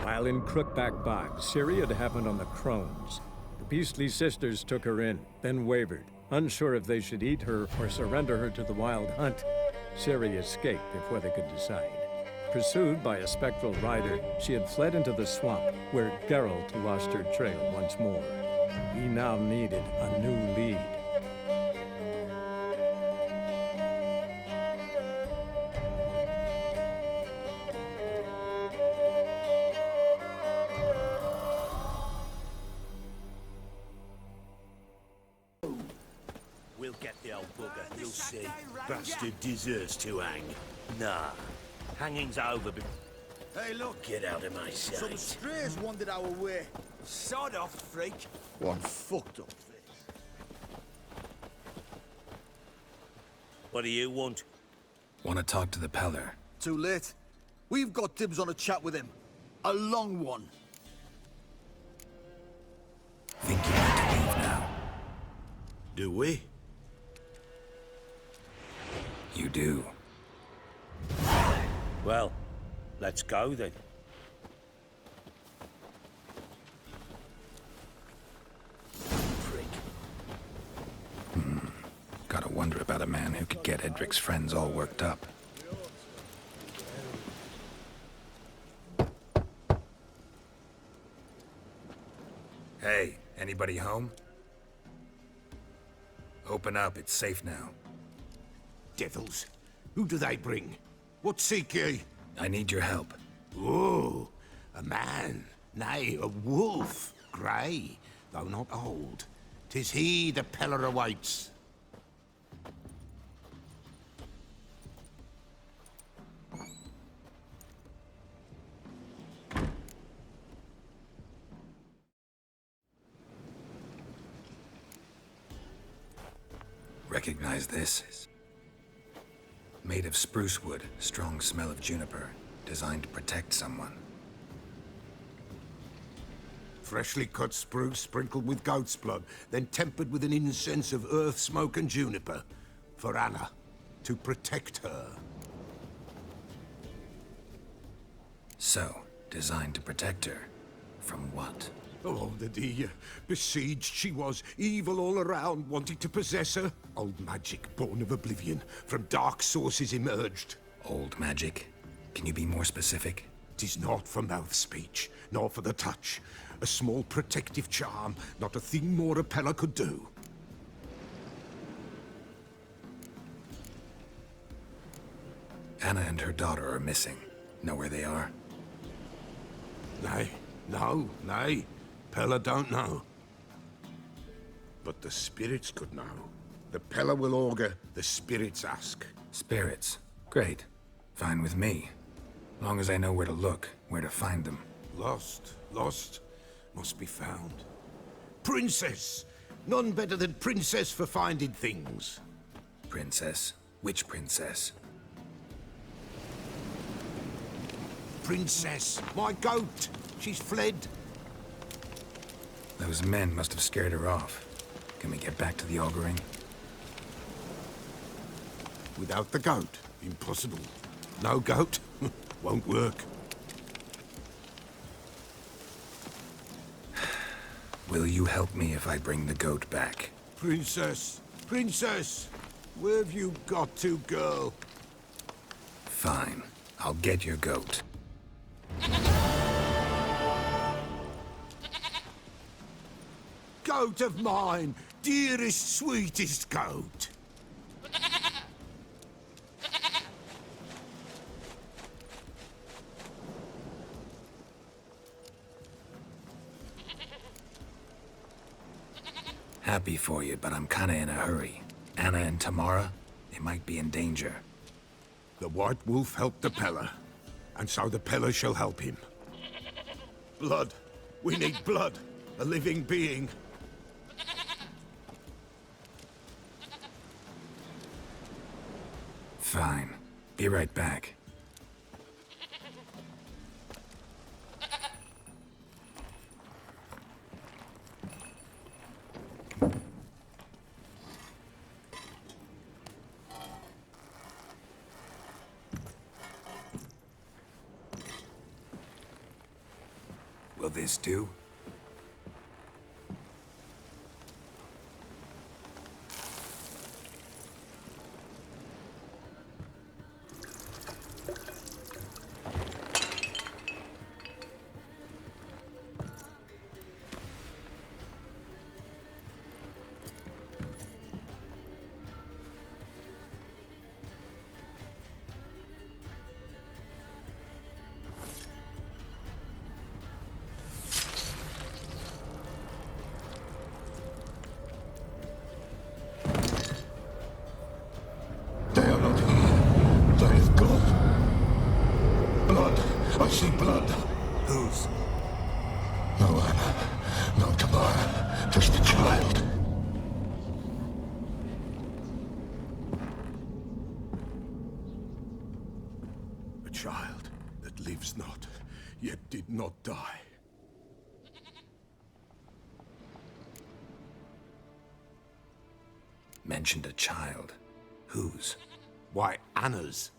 While in Crookback Bog, Ciri had happened on the Crones. The beastly sisters took her in, then wavered, unsure if they should eat her or surrender her to the Wild Hunt. Ciri escaped before they could decide. Pursued by a spectral rider, she had fled into the swamp, where Geralt lost her trail once more. He now needed a new lead. We'll get the old bugger, you'll see. Bastard deserves to hang. Nah, hanging's over. Hey, look! Get out of my sight. Some strays wandered our way. Sod off, freak. One fucked up face. What do you want? Want to talk to the Peller. Too late. We've got dibs on a chat with him. A long one. Think you need to leave now? Do we? You do. Well, let's go then. Prick. Gotta wonder about a man who could get Edric's friends all worked up. Hey, anybody home? Open up, it's safe now. Devils. Who do they bring? What seek ye? I need your help. Oh, a man. Nay, a wolf. Grey, though not old. 'Tis he the Peller awaits. Recognize this? Made of spruce wood, strong smell of juniper, designed to protect someone. Freshly cut spruce sprinkled with goat's blood, then tempered with an incense of earth, smoke, and juniper. For Anna, to protect her. So, designed to protect her. From what? Oh, the besieged she was, evil all around, wanting to possess her. Old magic, born of oblivion, from dark sources emerged. Old magic? Can you be more specific? 'Tis not for mouth speech, nor for the touch. A small protective charm, not a thing more a Peller could do. Anna and her daughter are missing. Know where they are? Nay, nay. Peller don't know. But the spirits could know. The Peller will augur, the spirits ask. Spirits. Great. Fine with me. Long as I know where to look, where to find them. Lost, must be found. Princess! None better than Princess for finding things. Princess? Which princess? Princess, my goat! She's fled. Those men must have scared her off. Can we get back to the auguring? Without the goat, impossible. No goat, won't work. Will you help me if I bring the goat back? Princess, where have you got to, girl? Fine. I'll get your goat. Goat of mine, dearest, sweetest goat. Happy for you, but I'm kinda in a hurry. Anna and Tamara, they might be in danger. The White Wolf helped the Peller, and so the Peller shall help him. Blood. We need blood. A living being. Fine. Be right back. Will this do? They are not here. They have gone. Blood. I see blood. Whose? No Anna. No Tamara. Just a child. A child that lives not, yet did not die. Mentioned a child. Whose? Why, Anna's.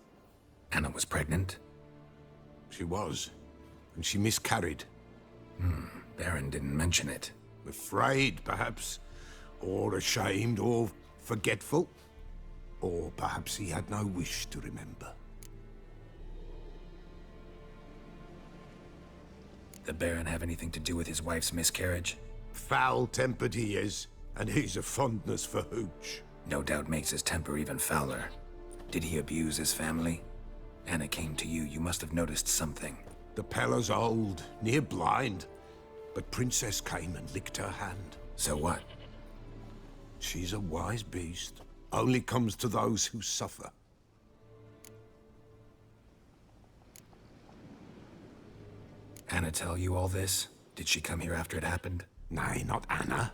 Anna was pregnant? She was. And she miscarried. Baron didn't mention it. Afraid, perhaps. Or ashamed, or forgetful. Or perhaps he had no wish to remember. The Baron have anything to do with his wife's miscarriage? Foul-tempered he is, and he's a fondness for hooch. No doubt makes his temper even fouler. Did he abuse his family? Anna came to you. You must have noticed something. The Pella's old, near blind. But Princess came and licked her hand. So what? She's a wise beast. Only comes to those who suffer. Anna tell you all this? Did she come here after it happened? Nay, not Anna.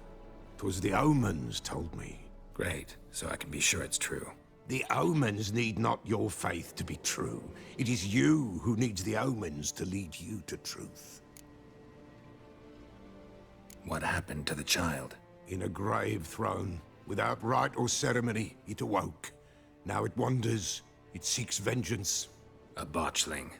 'Twas the omens told me. Great, so I can be sure it's true. The omens need not your faith to be true. It is you who needs the omens to lead you to truth. What happened to the child? In a grave thrown, without rite or ceremony, it awoke. Now it wanders, it seeks vengeance. A botchling.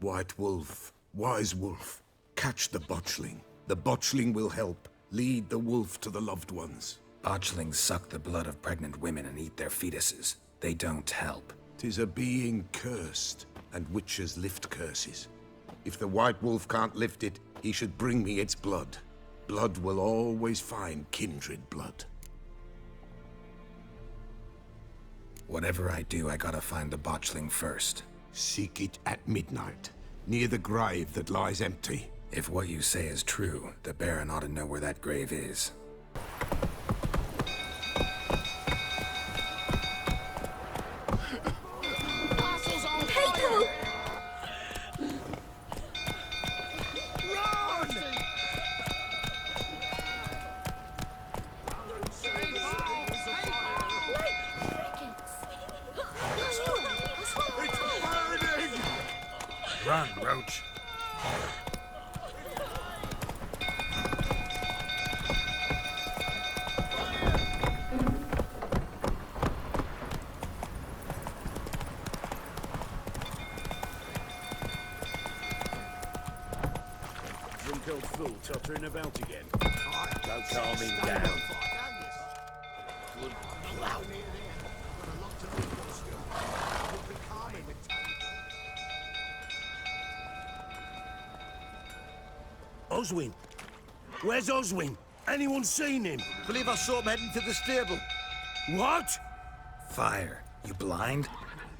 White wolf, wise wolf, catch the botchling. The botchling will help, lead the wolf to the loved ones. Botchlings suck the blood of pregnant women and eat their fetuses. They don't help. 'Tis a being cursed, and witches lift curses. If the white wolf can't lift it, he should bring me its blood. Blood will always find kindred blood. Whatever I do, I gotta find the botchling first. Seek it at midnight, near the grave that lies empty. If what you say is true, the Baron ought to know where that grave is. Run, Roach. Drunk old fool tottering about again. Go calm him down. Good blow. Oswin? Where's Oswin? Anyone seen him? Believe I saw him heading to the stable. What? Fire. You blind?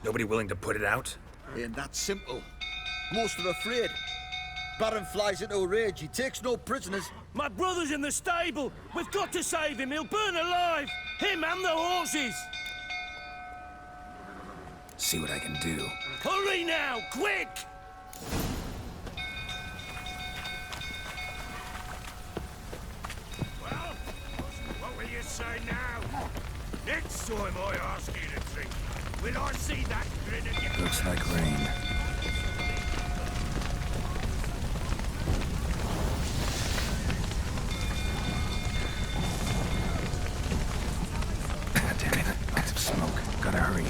Nobody willing to put it out? Ain't that simple. Most are afraid. Baron flies into a rage. He takes no prisoners. My brother's in the stable. We've got to save him. He'll burn alive. Him and the horses. See what I can do. Hurry now, quick! Well, what will you say now? Next time I ask you to drink, will I see that grin again? Looks like rain. Damn it, lots of smoke. Gotta hurry.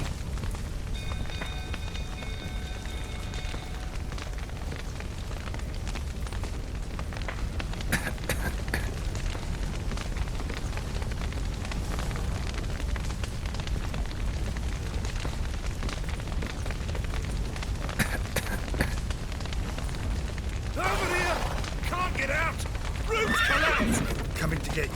Roof's collapsed! Coming to get you.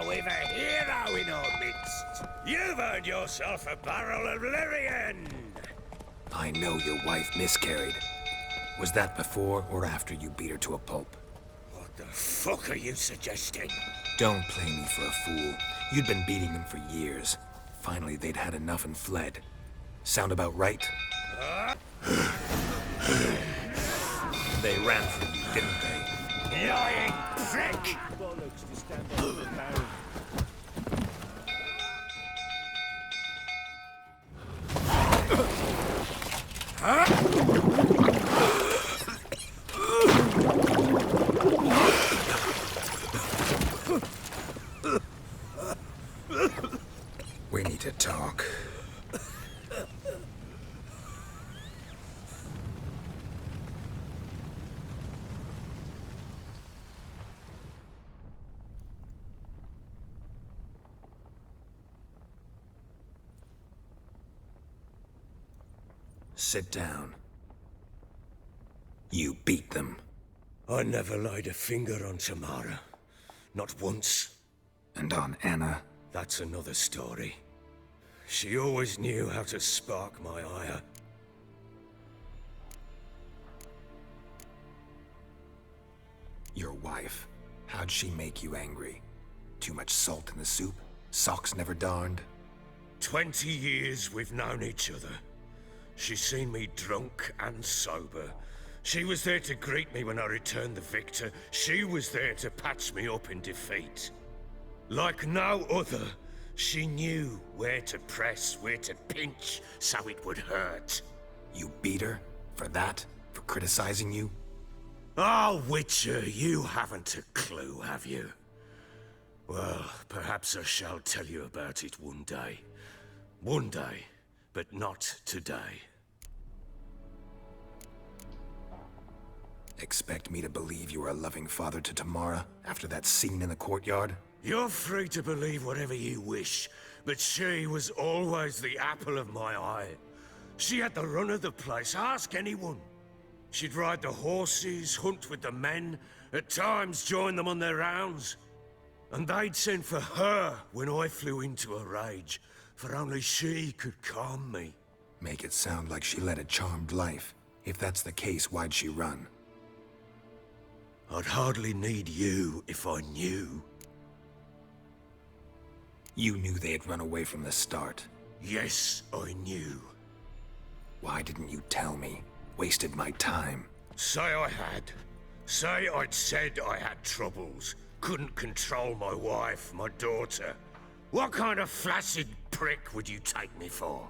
We've a hero in our midst. You've earned yourself a barrel of Lyrian. I know your wife miscarried. Was that before or after you beat her to a pulp? What the fuck are you suggesting? Don't play me for a fool. You'd been beating them for years. Finally, they'd had enough and fled. Sound about right? They ran from you, didn't they? Lying prick! We need to talk. Sit down. You beat them. I never laid a finger on Tamara. Not once. And on Anna? That's another story. She always knew how to spark my ire. Your wife. How'd she make you angry? Too much salt in the soup? Socks never darned? 20 years we've known each other. She's seen me drunk and sober. She was there to greet me when I returned the victor. She was there to patch me up in defeat. Like no other, she knew where to press, where to pinch, so it would hurt. You beat her? For that? For criticizing you? Oh, Witcher, you haven't a clue, have you? Well, perhaps I shall tell you about it one day. One day, but not today. Expect me to believe you were a loving father to Tamara after that scene in the courtyard? You're free to believe whatever you wish, but she was always the apple of my eye. She had the run of the place, ask anyone. She'd ride the horses, hunt with the men, at times join them on their rounds. And they'd send for her when I flew into a rage, for only she could calm me. Make it sound like she led a charmed life. If that's the case, why'd she run? I'd hardly need you if I knew. You knew they had run away from the start. Yes, I knew. Why didn't you tell me? Wasted my time. Say I had. Say I'd said I had troubles. Couldn't control my wife, my daughter. What kind of flaccid prick would you take me for?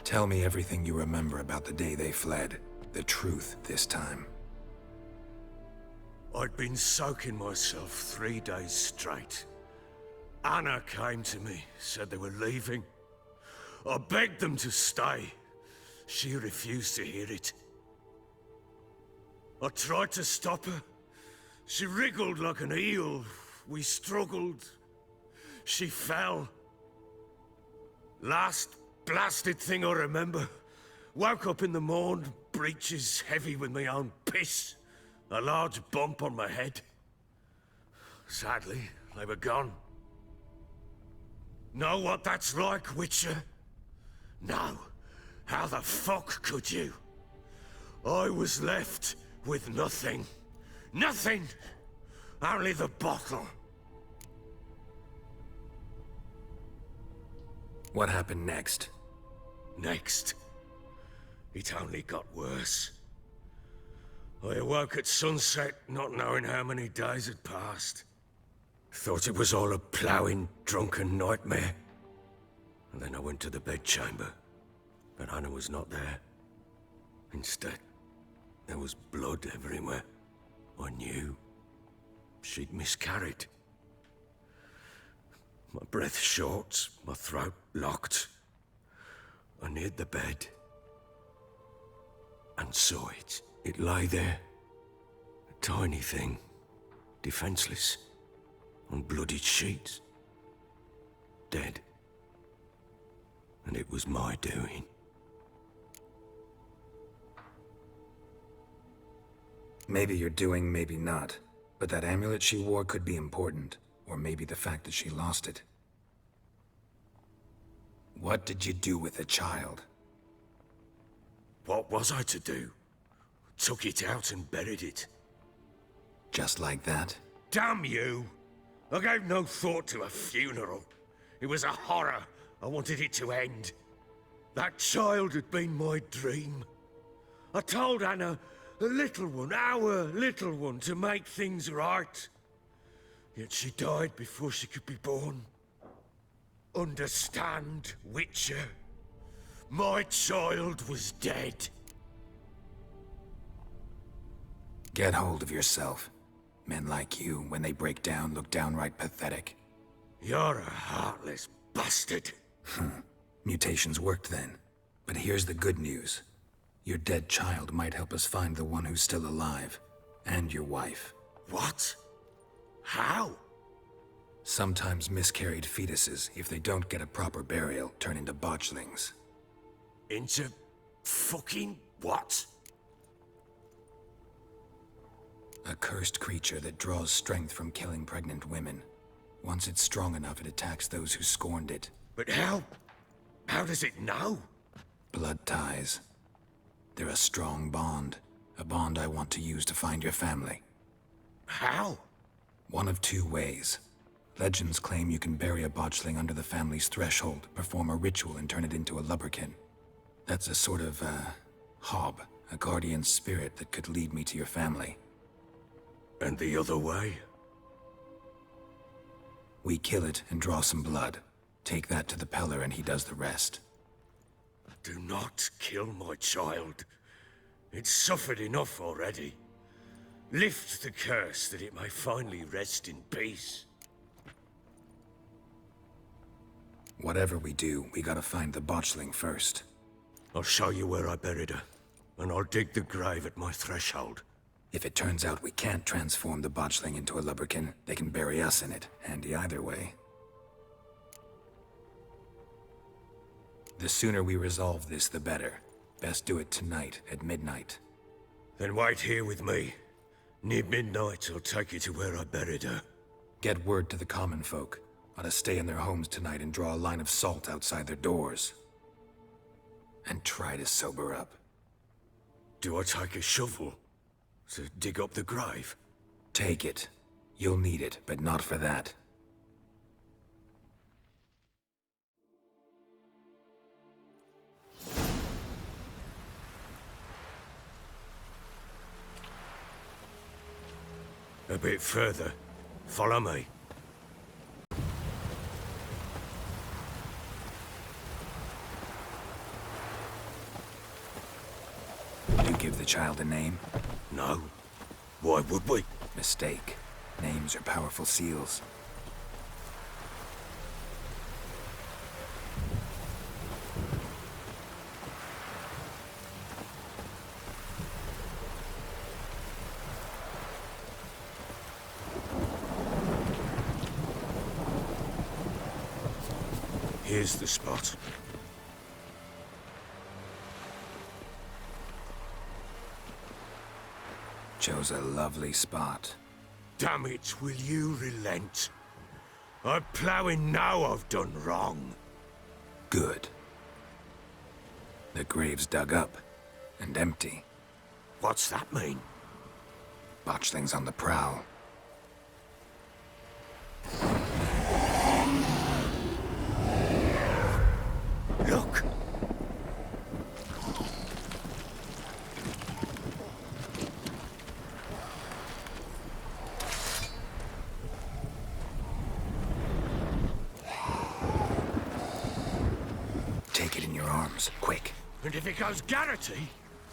Tell me everything you remember about the day they fled. The truth this time. I'd been soaking myself 3 days straight. Anna came to me, said they were leaving. I begged them to stay. She refused to hear it. I tried to stop her. She wriggled like an eel. We struggled. She fell. Last blasted thing I remember. Woke up in the morn, breeches heavy with my own piss. A large bump on my head. Sadly, they were gone. Know what that's like, Witcher? No. How the fuck could you? I was left with nothing. Nothing! Only the bottle. What happened next? Next. It only got worse. I awoke at sunset, not knowing how many days had passed. Thought it was all a ploughing, drunken nightmare. And then I went to the bedchamber, but Anna was not there. Instead, There was blood everywhere. I knew. She'd miscarried. My breath short, my throat locked. I neared the bed and saw it. It lay there, a tiny thing, defenseless, on bloodied sheets, dead. And it was my doing. Maybe you're doing, maybe not. But that amulet she wore could be important. Or maybe the fact that she lost it. What did you do with the child? What was I to do? Took it out and buried it. Just like that? Damn you! I gave no thought to a funeral. It was a horror. I wanted it to end. That child had been my dream. I told Anna, the little one, our little one, to make things right. Yet she died before she could be born. Understand, Witcher? My child was dead. Get hold of yourself. Men like you, when they break down, look downright pathetic. You're a heartless bastard. Mutations worked then. But here's the good news. Your dead child might help us find the one who's still alive. And your wife. What? How? Sometimes miscarried fetuses, if they don't get a proper burial, turn into botchlings. Into fucking what? A cursed creature that draws strength from killing pregnant women. Once it's strong enough, it attacks those who scorned it. But how? How does it know? Blood ties. They're a strong bond. A bond I want to use to find your family. How? One of two ways. Legends claim you can bury a botchling under the family's threshold, perform a ritual, and turn it into a lubberkin. That's a sort of, hob, a guardian spirit that could lead me to your family. And the other way? We kill it and draw some blood. Take that to the Peller and he does the rest. Do not kill my child. It's suffered enough already. Lift the curse that it may finally rest in peace. Whatever we do, we gotta find the botchling first. I'll show you where I buried her, and I'll dig the grave at my threshold. If it turns out we can't transform the botchling into a lubberkin, they can bury us in it. Handy either way. The sooner we resolve this, the better. Best do it tonight, at midnight. Then wait here with me. Near midnight, I'll take you to where I buried her. Get word to the common folk. Ought to stay in their homes tonight and draw a line of salt outside their doors. And try to sober up. Do I take a shovel to dig up the grave? Take it. You'll need it, but not for that. A bit further. Follow me. You give the child a name? No. Why would we? Mistake. Names are powerful seals. Here's the spot. Chose a lovely spot. Damn it, will you relent? I'm ploughing now I've done wrong. Good. The grave's dug up and empty. What's that mean? Botchling's on the prowl. Look! Take it in your arms, quick. And if it goes Garrity,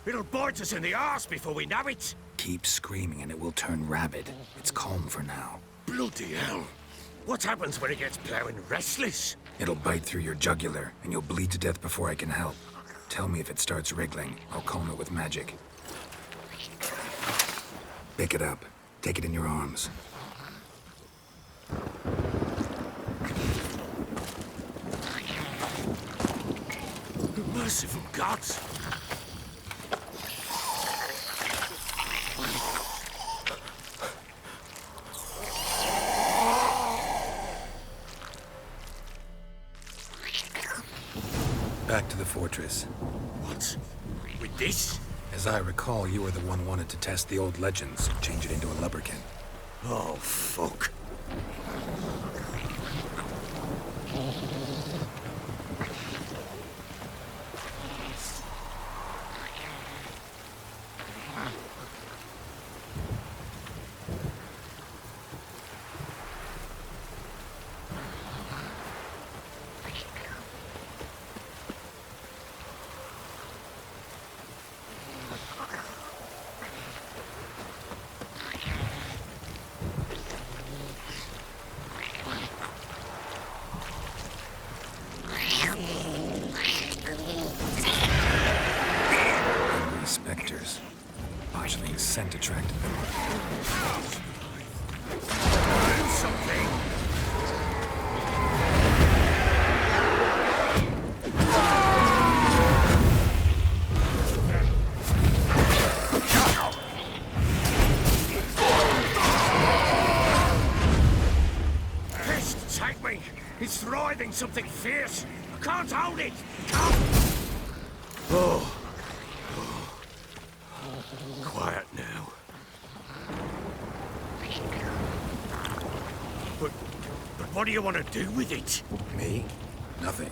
It'll bite us in the arse before we know it. Keep screaming and it will turn rabid. It's calm for now. Bloody hell. What happens when it gets plowing restless? It'll bite through your jugular, and you'll bleed to death before I can help. Tell me if it starts wriggling. I'll calm it with magic. Pick it up. Take it in your arms. Merciful gods! Back to the fortress. What? With this? As I recall, you were the one wanted to test the old legends, change it into a lubberkin. Oh, fuck. Spectres. Botchling's scent attracted them. Do something! Pest, take me! It's writhing something fierce! I can't hold it! Oh. Quiet now. But what do you want to do with it? Me? Nothing.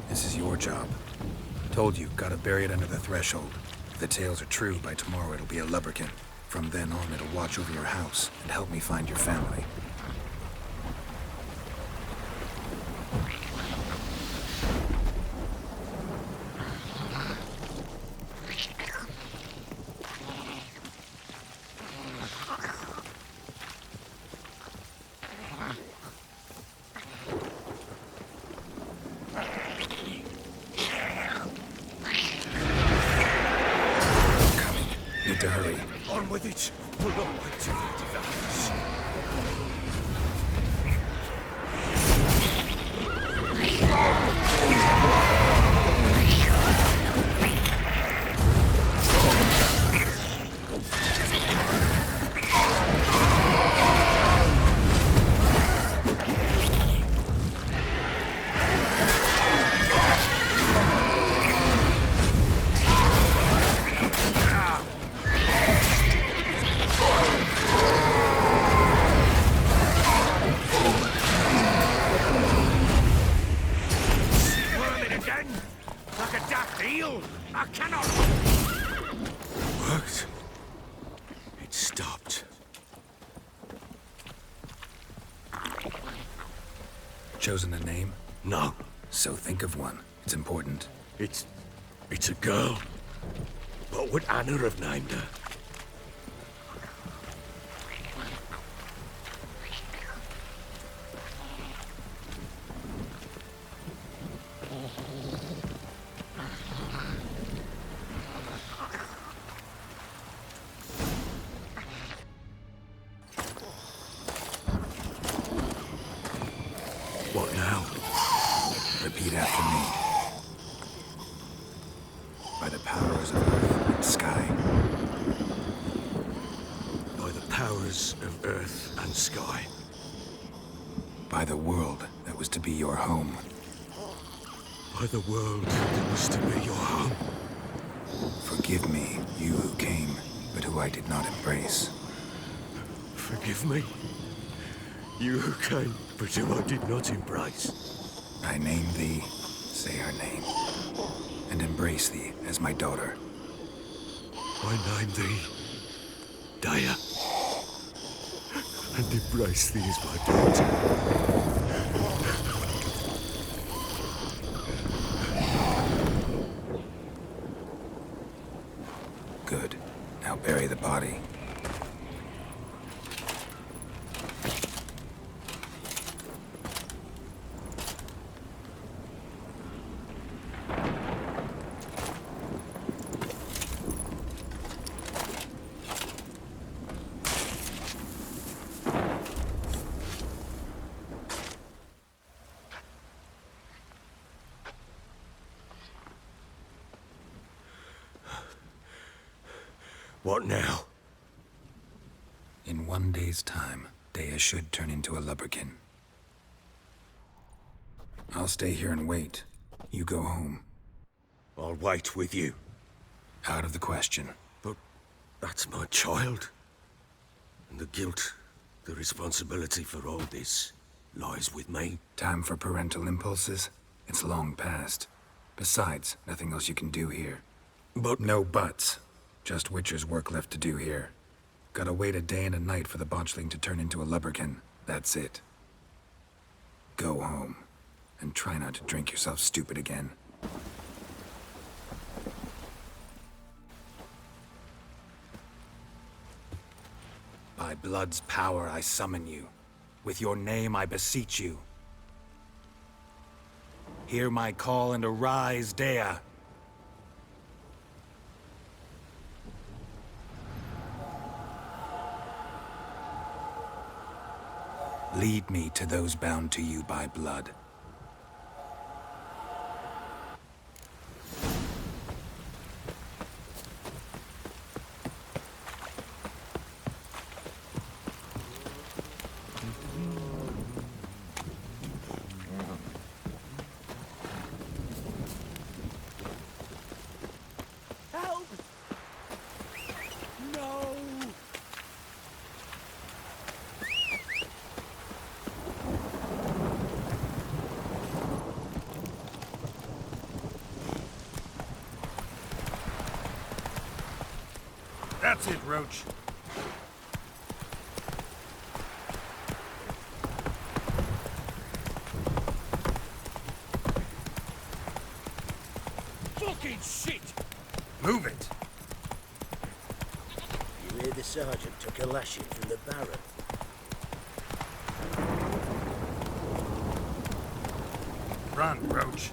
This is your job. Told you, gotta bury it under the threshold. If the tales are true, by tomorrow it'll be a lubberkin. From then on, it'll watch over your house and help me find your family. Need to hurry. On with it! We'll not wait till it develops. I cannot! It worked. It stopped. Chosen a name? No. So think of one. It's important. It's a girl. What would Anna have named her? What now? Repeat after me. By the powers of earth and sky. By the powers of earth and sky. By the world that was to be your home. By the world that was to be your home. Forgive me, you who came, but who I did not embrace. Forgive me. You who came, but who I did not embrace. I name thee, say her name, and embrace thee as my daughter. I name thee Daya, and embrace thee as my daughter. Good. Now bury the body. What now? In 1 day's time, Dea should turn into a lubberkin. I'll stay here and wait. You go home. I'll wait with you. Out of the question. But that's my child. And the guilt, the responsibility for all this, lies with me. Time for parental impulses? It's long past. Besides, nothing else you can do here. But No buts. Just Witcher's work left to do here. Gotta wait a day and a night for the botchling to turn into a lubberkin. That's it. Go home. And try not to drink yourself stupid again. By blood's power I summon you. With your name I beseech you. Hear my call and arise, Dea. Lead me to those bound to you by blood. help! No! That's it, Roach. Fucking shit! Move it. You hear the sergeant took a lashing from the Baron. Run, Roach.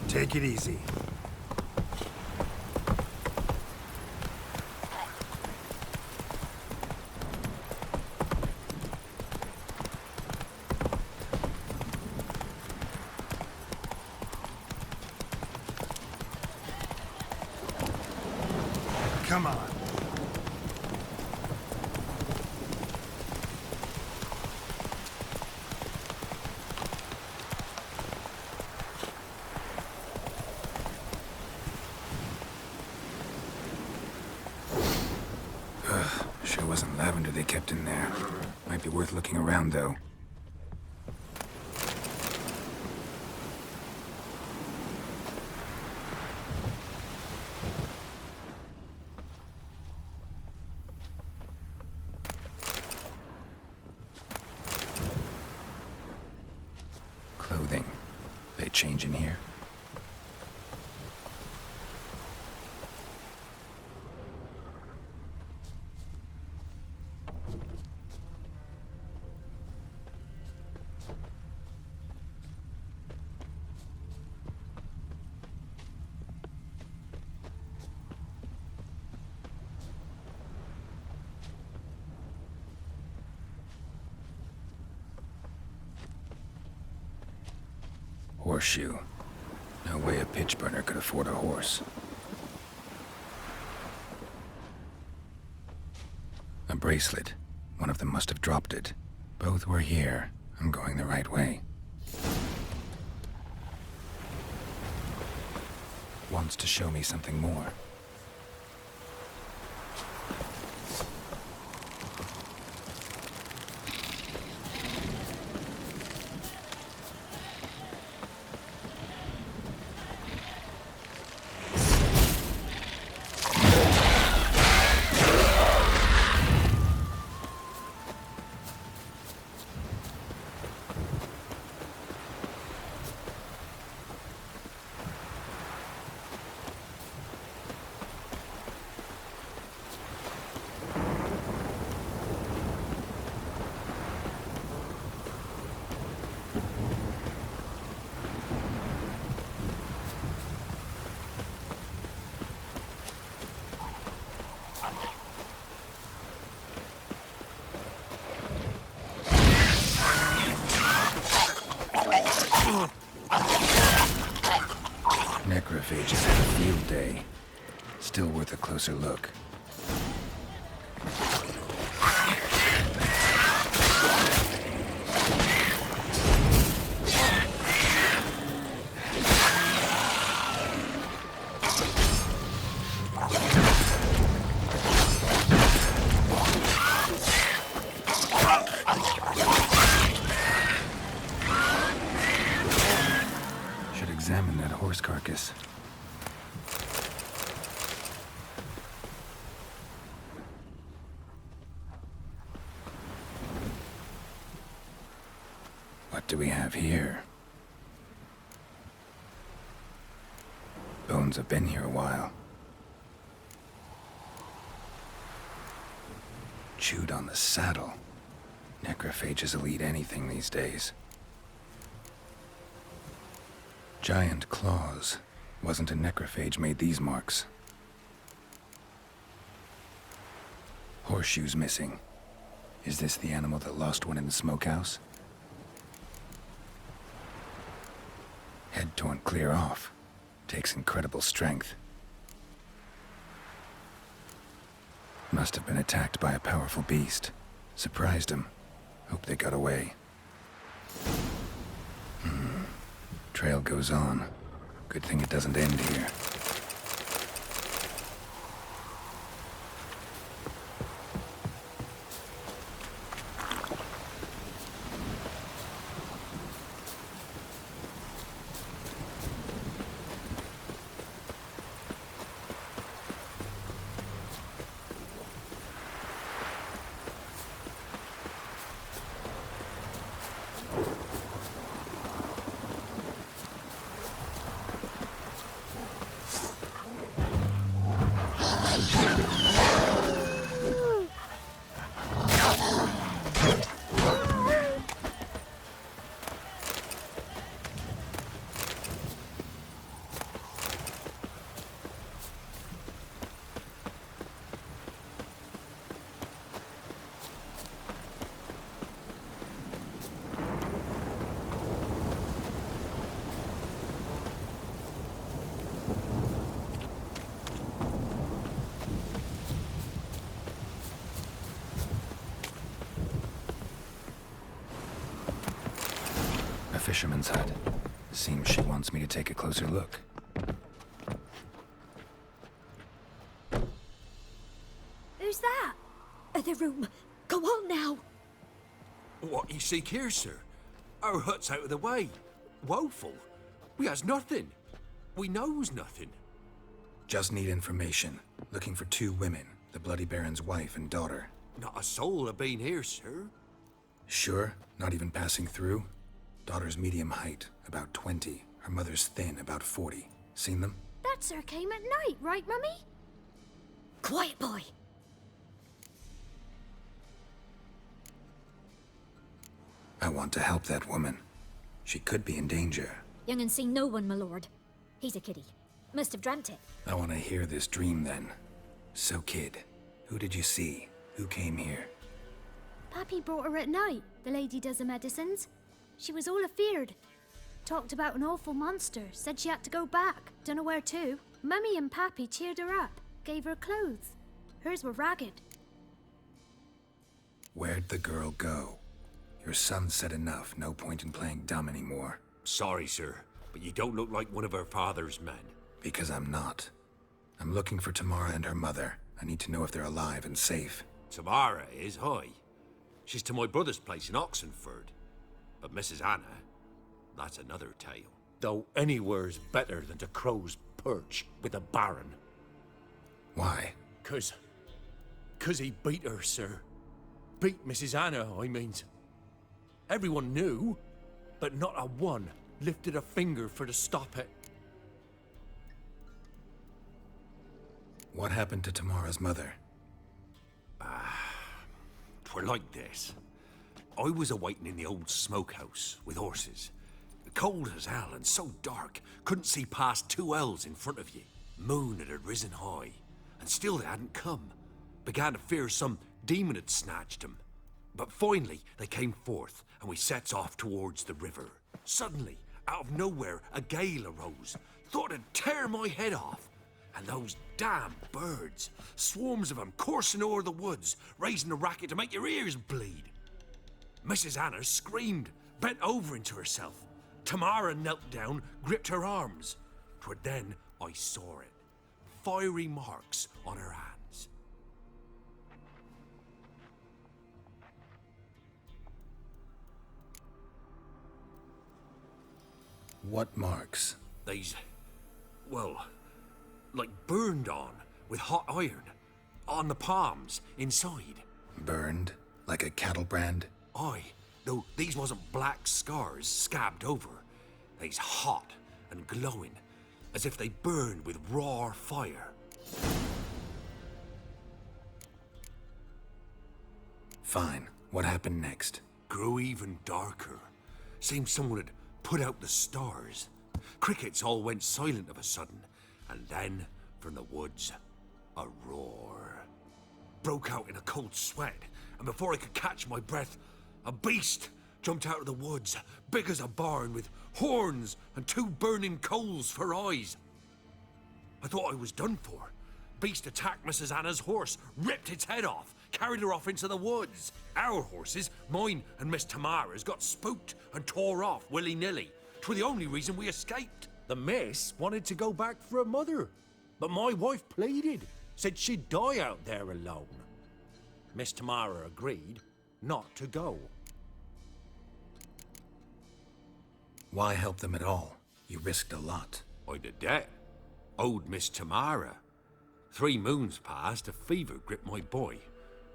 Take it easy. Come on. Sure wasn't lavender they kept in there. Might be worth looking around, though. Clothing. They change in here? Horseshoe. No way a pitch burner could afford a horse. A bracelet. One of them must have dropped it. Both were here. I'm going the right way. Wants to show me something more. Necrophages had a field day. Still worth a closer look. Should examine that horse carcass. What do we have here? Bones have been here a while. Chewed on the saddle. Necrophages will eat anything these days. Giant claws. Wasn't a necrophage made these marks. Horseshoes missing. Is this the animal that lost one in the smokehouse? Head torn clear off. Takes incredible strength. Must have been attacked by a powerful beast. Surprised him. Hope they got away. Trail goes on. Good thing it doesn't end here. Fisherman's hut. Seems she wants me to take a closer look. Who's that? Other room. Go on now. What you seek here, sir? Our hut's out of the way. Woeful. We has nothing. We knows nothing. Just need information. Looking for 2 women. The Bloody Baron's wife and daughter. Not a soul have been here, sir. Sure? Not even passing through? Daughter's medium height, about 20. Her mother's thin, about 40. Seen them? That sir came at night, right, Mummy? Quiet, boy. I want to help that woman. She could be in danger. Young and seen no one, my lord. He's a kiddie. Must have dreamt it. I want to hear this dream then. So, kid, who did you see? Who came here? Pappy brought her at night. The lady does the medicines. She was all afeared. Talked about an awful monster. Said she had to go back. Dunno where to. Mummy and Pappy cheered her up. Gave her clothes. Hers were ragged. Where'd the girl go? Your son said enough. No point in playing dumb anymore. Sorry, sir, but you don't look like one of her father's men. Because I'm not. I'm looking for Tamara and her mother. I need to know if they're alive and safe. Tamara is, hi. She's to my brother's place in Oxenford. But Mrs. Anna, that's another tale. Though anywhere's better than to Crow's Perch with a baron. Why? 'Cause he beat her, sir. Beat Mrs. Anna, I means. Everyone knew, but not a one lifted a finger for to stop it. What happened to Tamara's mother? 'Twere like this. I was awaiting in the old smokehouse with horses. Cold as hell and so dark, couldn't see past 2 ells in front of you. Moon had risen high, and still they hadn't come. Began to fear some demon had snatched them. But finally, they came forth, and we sets off towards the river. Suddenly, out of nowhere, a gale arose. Thought it'd tear my head off. And those damn birds, swarms of them coursing over the woods, raising a racket to make your ears bleed. Mrs. Anna screamed, bent over into herself. Tamara knelt down, gripped her arms. 'Twere then I saw it. Fiery marks on her hands. What marks? They's, well, like burned on with hot iron. On the palms, inside. Burned? Like a cattle brand? Aye, though these wasn't black scars scabbed over. They's hot and glowing, as if they burned with raw fire. Fine. What happened next? Grew even darker. Seemed someone had put out the stars. Crickets all went silent of a sudden, and then, from the woods, a roar. Broke out in a cold sweat, and before I could catch my breath, a beast jumped out of the woods, big as a barn, with horns and 2 burning coals for eyes. I thought I was done for. Beast attacked Mrs. Anna's horse, ripped its head off, carried her off into the woods. Our horses, mine and Miss Tamara's, got spooked and tore off willy-nilly. 'Twere the only reason we escaped. The miss wanted to go back for her mother, but my wife pleaded, said she'd die out there alone. Miss Tamara agreed not to go. Why help them at all? You risked a lot. I'd a debt. Owed Miss Tamara. 3 moons passed, a fever gripped my boy.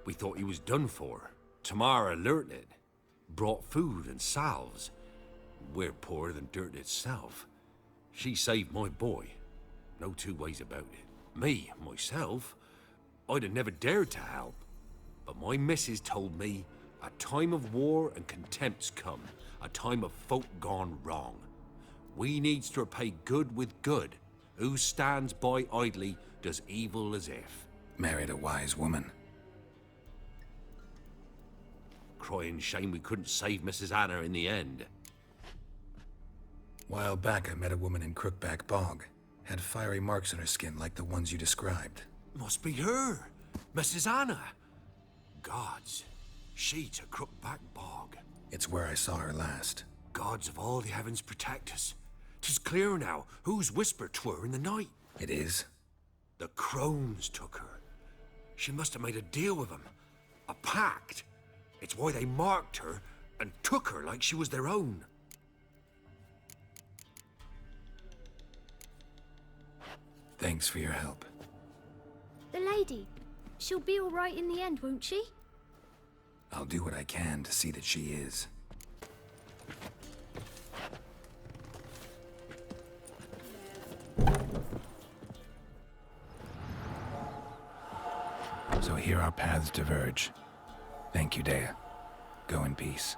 We thought he was done for. Tamara learnt it. Brought food and salves. We're poorer than dirt itself. She saved my boy. No 2 ways about it. Me, myself, I'd have never dared to help. But my missus told me a time of war and contempt's come. A time of folk gone wrong. We needs to repay good with good. Who stands by idly does evil as if. Married a wise woman. Crying shame we couldn't save Mrs. Anna in the end. While back I met a woman in Crookback Bog. Had fiery marks on her skin like the ones you described. Must be her, Mrs. Anna. Gods, she to Crookback Bog. It's where I saw her last. Gods of all the heavens protect us. 'Tis clear now whose whisper 'twere in the night. It is? The crones took her. She must have made a deal with them. A pact. It's why they marked her and took her like she was their own. Thanks for your help. The lady, she'll be all right in the end, won't she? I'll do what I can to see that she is. So here our paths diverge. Thank you, Dea. Go in peace.